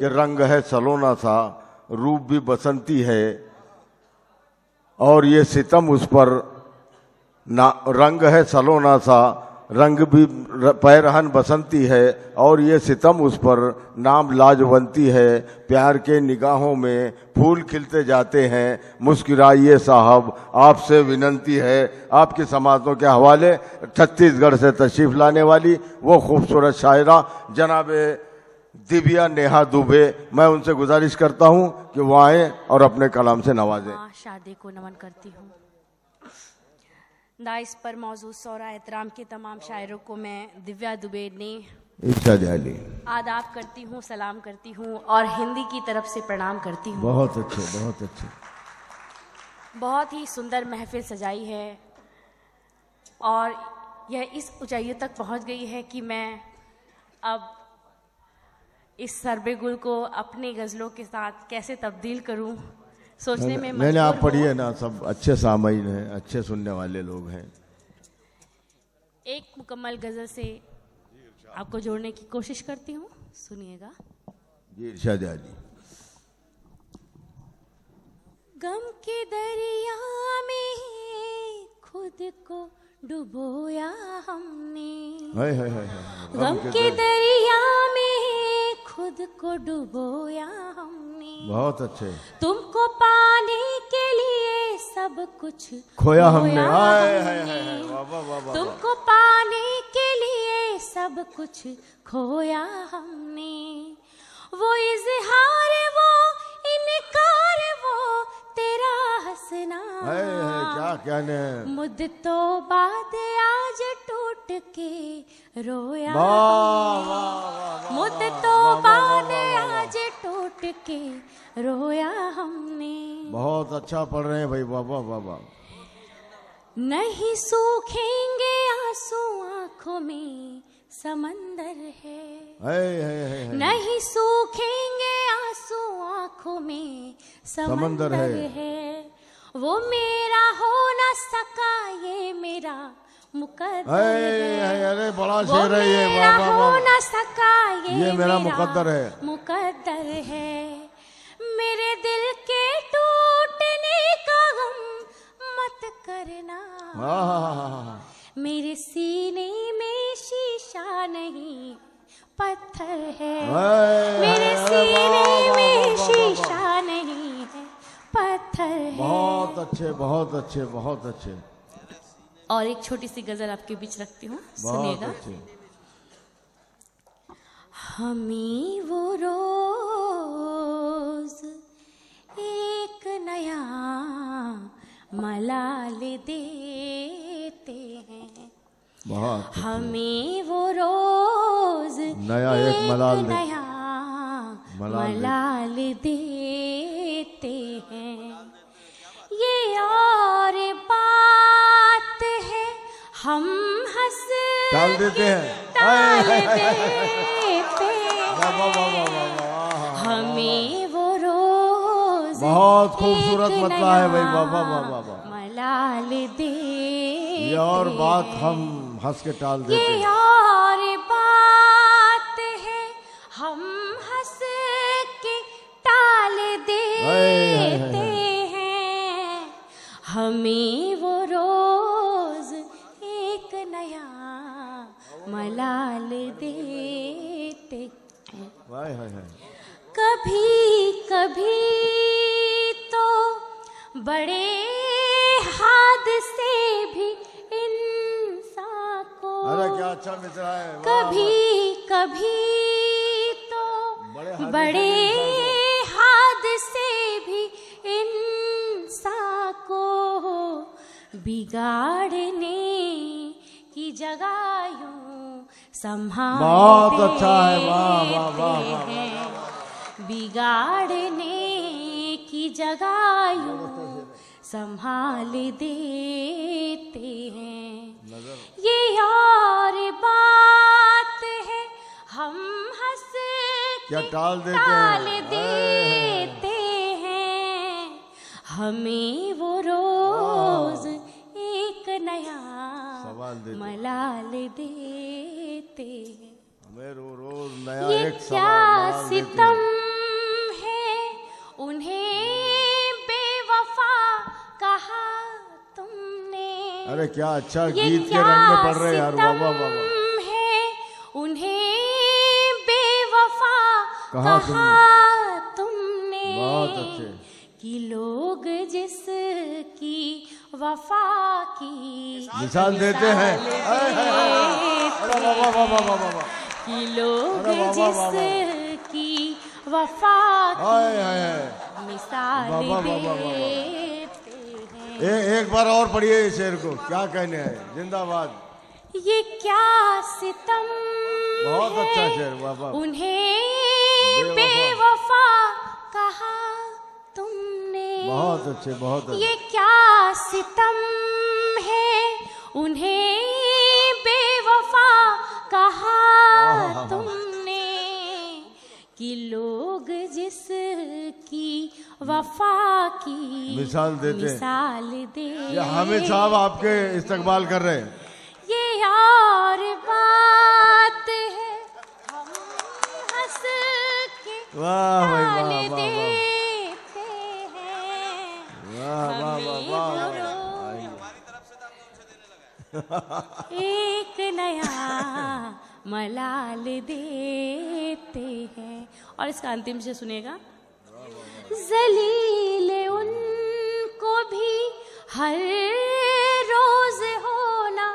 कि रंग है सलोना सा, रूप भी बसंती है, और ये सितम उस पर ना। रंग है सलोना सा, रंग भी पैरहन बसंती है, और ये सितम उस पर नाम लाजवंती है। प्यार के निगाहों में फूल खिलते जाते हैं, मुस्कुराइए साहब आपसे विनंती है। आपकी समातों के हवाले छत्तीसगढ़ से तशरीफ लाने वाली वो खूबसूरत शायरा जनाब दिव्या नेहा दुबे, मैं उनसे गुजारिश करता हूं कि वो आए और अपने कलाम से नवाजें। शादी को नमन करती हूँ। दाइस पर मौजूद सौरा एहतराम के तमाम शायरों को मैं दिव्या दुबे ने आदाब करती हूँ, सलाम करती हूँ और हिंदी की तरफ से प्रणाम करती हूँ। बहुत अच्छे, बहुत अच्छे। बहुत ही सुंदर महफिल सजाई है और यह इस ऊंचाइयों तक पहुँच गई है कि मैं अब इस सरबे गुल को अपने गज़लों के साथ कैसे तब्दील करूँ सोचने में मैंने आप पढ़िए ना, सब अच्छे सामाइन हैं, अच्छे सुनने वाले लोग हैं। एक मुकम्मल गजल से आपको जोड़ने की कोशिश करती हूँ, सुनिएगा। जी इरशाद जी। गम के दरिया में खुद को डुबोया हमने, हाय हाय हाय। गम के दरिया में खुद को डुबोया हमने। बहुत अच्छे। तुमको पाने के लिए सब कुछ खोया हमने। हाय हाय हाय। वाह वाह वाह। तुमको पाने के लिए सब कुछ खोया हमने। वो इज़हार वो इनकार वो तेरा हंसना, क्या कहने, मुद्दतों बाद आज टूट के रोया, मुद्दतों बाद आज टूट के रोया हमने। बहुत अच्छा पढ़ रहे हैं भाई, बाबा बाबा। नहीं सूखेंगे आंसू आंखों में समंदर है, नहीं सूखेंगे आंसू आंखों में समंदर है। वो मेरा हो न सका ये मेरा मुकद्दर है। अरे बड़ा शेर है ये, मेरा हो न सका ये मेरा मुकद्दर है, मुकद्दर है। मेरे दिल के टूटने का गम मत करना, मेरे सीने में शीशा नहीं पत्थर है, मेरे सीने में शीशा नहीं है पत्थर है। बहुत अच्छे, बहुत अच्छे, बहुत अच्छे। और एक छोटी सी गजल आपके बीच रखती हूँ, सुनिएगा। हमें वो रोज एक नया मलाल देते हैं, हमें वो रोज नया एक मलाल देते हैं। ये और बात है हम हंस टाल देते हैं, टाल देते हमें वो रोज। बहुत खूबसूरत मतला है भाई, बाबा बाबा। मलाल दे ये और बात हम हंस के टाल देते हैं, ये और बात है हम हंस के टाल देते हैं। हमें वो रोज एक नया मलाल देते हैं। कभी कभी तो बड़े हादसे भी इंसान को, अरे क्या अच्छा मिसरा है। कभी कभी तो बड़े हादसे भी इंसान को बिगाड़ने की जगह यूं संभाल बहुत अच्छा है, वाह वाह वाह। बिगाड़ने की जगह यूं संभाल देते हैं। ये और बात है हम हंस क्या टाल देते हैं। हमें वो रोज एक नया मलाल देते हैं। हमें रोज नया ये एक क्या सितम अरे क्या अच्छा ये गीत के क्या रंग में पड़ रहे यार, वाह वाह वाह वाह। सितम है उन्हें बेवफा कहा तुमने बहुत अच्छे। कि लोग जिसकी वफा की मिसाल देते हैं। अरे वाह वाह वाह वाह वाह वाह। कि लोग अरे वाह, वाह, वाह, वाह। जिसकी वफा हाय की हाय हाय। मिसाल वाह, वाह, वाह, वाह, वाह, वाह। देते हैं। एक बार और पढ़िए इस शेर को, क्या कहने हैं, जिंदाबाद। ये क्या सितम बहुत है अच्छा शेर, वाह वाह। उन्हें बेवफा कहा तुमने। बहुत अच्छे, बहुत अच्छे। ये क्या सितम है उन्हें बेवफा कहा तुमने कि लोग जिसकी वफा की मिसाल देते हैं। मिसाल दे। ये हामिद साहब आपके इस्तकबाल कर रहे हैं। ये और बात है हम हंस के वाह भाई, वाह, टाल वाह, वाह। देते हैं। वाह वाह वाह वाह वाह। एक नया मलाल देते हैं। और इसका अंतिम से सुनेगा। जलील उनको भी हर रोज होना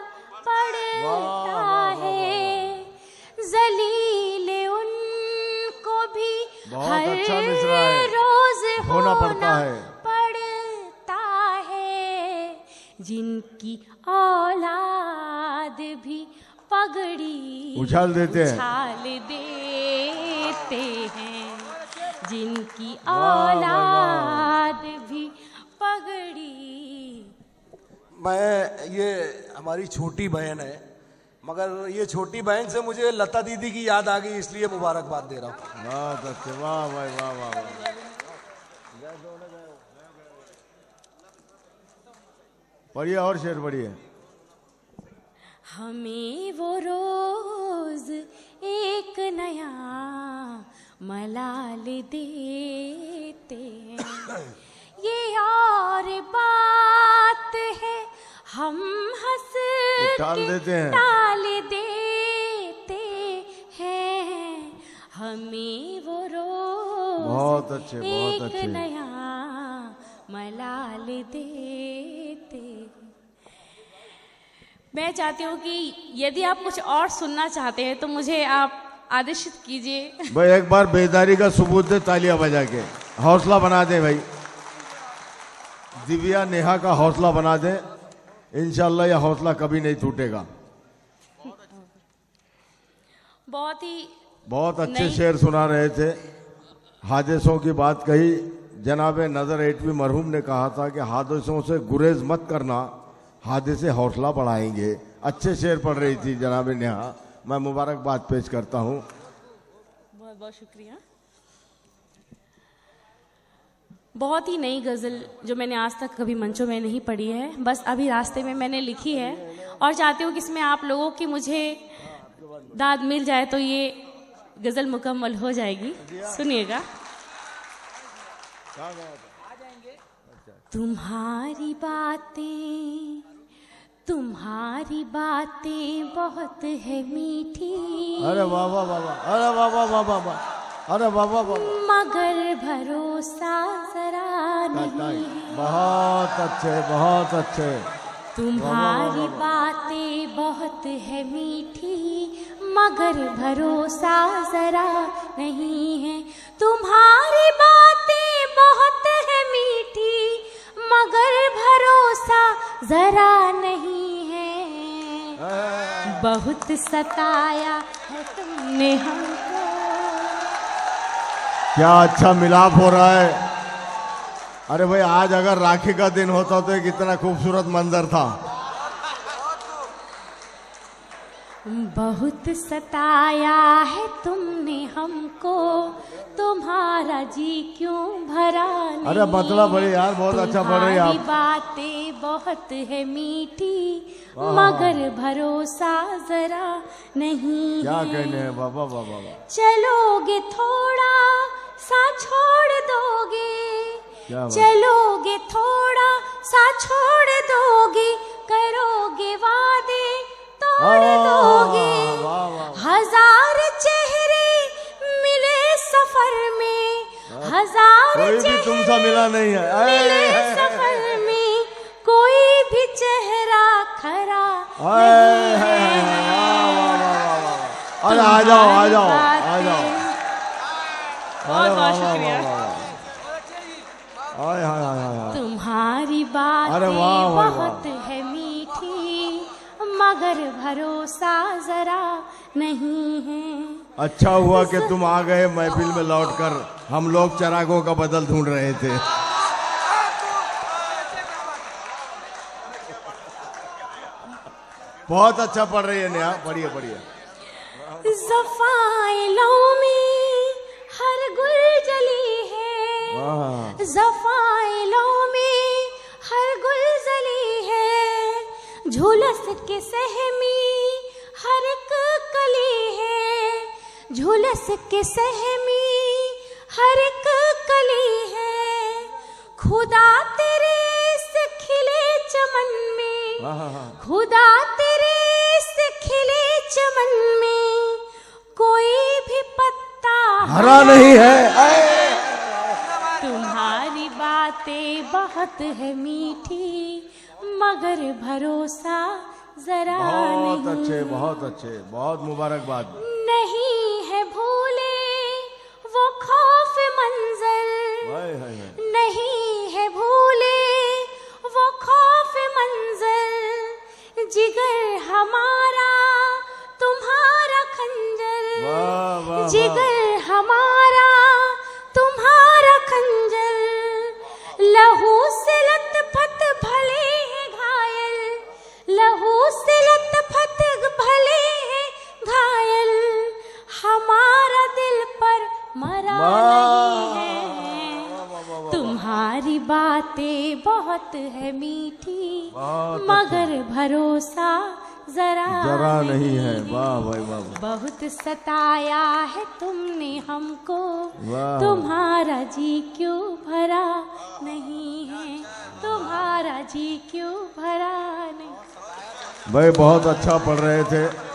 पड़ता है। जलील उनको भी बहुत हर अच्छा मिसरा है। रोज होना पड़ता है। पड़ता है। जिनकी औलाद भी पगड़ी उछाल देते हैं। उछाल देते हैं। जिनकी वाह, वाह, औलाद भी पगड़ी। मैं, ये हमारी छोटी बहन है, मगर ये छोटी बहन से मुझे लता दीदी की याद आ गई, इसलिए मुबारकबाद दे रहा हूँ। बहुत अच्छे, वाह भाई, वाह वाह वाह। पढ़िए और शेर पढ़िए। हमें वो रोज एक नया मलाल देते हैं। ये और बात है हम हंस टाल के देते हैं। टाल देते हैं। हमें वो रोज बहुत अच्छे, बहुत एक अच्छे। नया मलाल देते हैं। मैं चाहती हूँ कि यदि आप कुछ और सुनना चाहते हैं तो मुझे आप आदेशित कीजिए। भाई एक बार बेदारी का सबूत दे, तालियां बजा के हौसला बना दे भाई। दिव्या नेहा का हौसला बना दे, इंशाल्लाह यह हौसला कभी नहीं टूटेगा। बहुत अच्छे नहीं। शेर सुना रहे थे। हादसों की बात कही। जनाब नजर एटवी मरहूम ने कहा था कि हादसों से गुरेज मत करना, हादसे हौसला बढ़ाएंगे। अच्छे शेर पढ़ रही थी जनाब नेहा, मैं मुबारकबाद पेश करता हूँ। बहुत बहुत शुक्रिया। बहुत ही नई गज़ल जो मैंने आज तक कभी मंचों में नहीं पढ़ी है, बस अभी रास्ते में मैंने लिखी है और चाहती हूँ कि इसमें आप लोगों की मुझे दाद मिल जाए तो ये गज़ल मुकम्मल हो जाएगी। सुनिएगा। तुम्हारी बातें बहुत है मीठी। अरे वाह वाह वाह वाह, अरे वाह वाह वाह वाह वाह, अरे वाह वाह वाह। मगर भरोसा जरा नहीं। बहुत अच्छे, बहुत अच्छे। तुम्हारी बातें बहुत है मीठी मगर भरोसा जरा नहीं है। तुम्हारी बातें बहुत है मीठी मगर भरोसा जरा नहीं है। बहुत सताया है तुमने हमको। क्या अच्छा मिलाप हो रहा है। अरे भाई आज अगर राखी का दिन होता तो कितना खूबसूरत मंजर था। बहुत सताया है तुमने हमको, तुम्हारा जी क्यों भरा नहीं। अरे मतलब बड़ी यार, बहुत अच्छा पढ़ रही हैं आप। तुम्हारी बातें बहुत है मीठी मगर भरोसा जरा नहीं क्या है। कहने हैं बाबा बाबा। चलोगे थोड़ा सा छोड़ दोगे, क्या बात। चलोगे थोड़ा सा छोड़ दोगे, करोगे हजार कोई भी तुमसा मिला नहीं है। मिले सफर में कोई भी चेहरा खरा वाह, वाह, वाह, वाह। अरे आ जाओ आ जाओ आ जाओ। बहुत बहुत शुक्रिया। हाय हाय हाय। तुम्हारी अरे बातें वाह, वाह, बहुत है मीठी, मगर भरोसा जरा नहीं है। अच्छा हुआ कि तुम आ गए महफिल में लौटकर, हम लोग चरागों का बदल ढूंढ रहे थे। बहुत अच्छा पढ़ रही है नेहा, बढ़िया बढ़िया। ज़फ़ाइलों में हर गुल जली है, ज़फ़ाइलों में हर गुल जली है, झुलस के सहमी हर एक कली है, झुलस के सहमी हर एक कली है। खुदा तेरे से खिले चमन में, खुदा तेरे से खिले चमन में कोई भी पत्ता हरा नहीं है। तुम्हारी बातें बहुत है मीठी, मगर भरोसा जरा बहुत नहीं। अच्छे बहुत अच्छे, बहुत मुबारकबाद। नहीं है भूले वो खौफ मंजर, हाय हाय हाय। नहीं है भूले वो खौफ मंजर, जिगर हमारा तुम्हारा खंजर, वाह, वाह, जिगर हमारा तुम्हारा खंजर। लहू से लथपथ भले है घायल, लहू से लथपथ भले है घायल, हमारा दिल पर मरा नहीं है। तुम्हारी बातें बहुत है मीठी, मगर भरोसा जरा नहीं है। वाह भाई वाह। बहुत सताया है तुमने हमको, वाह। तुम्हारा जी क्यों भरा नहीं है, तुम्हारा जी क्यों भरा नहीं। भाई बहुत अच्छा पढ़ रहे थे।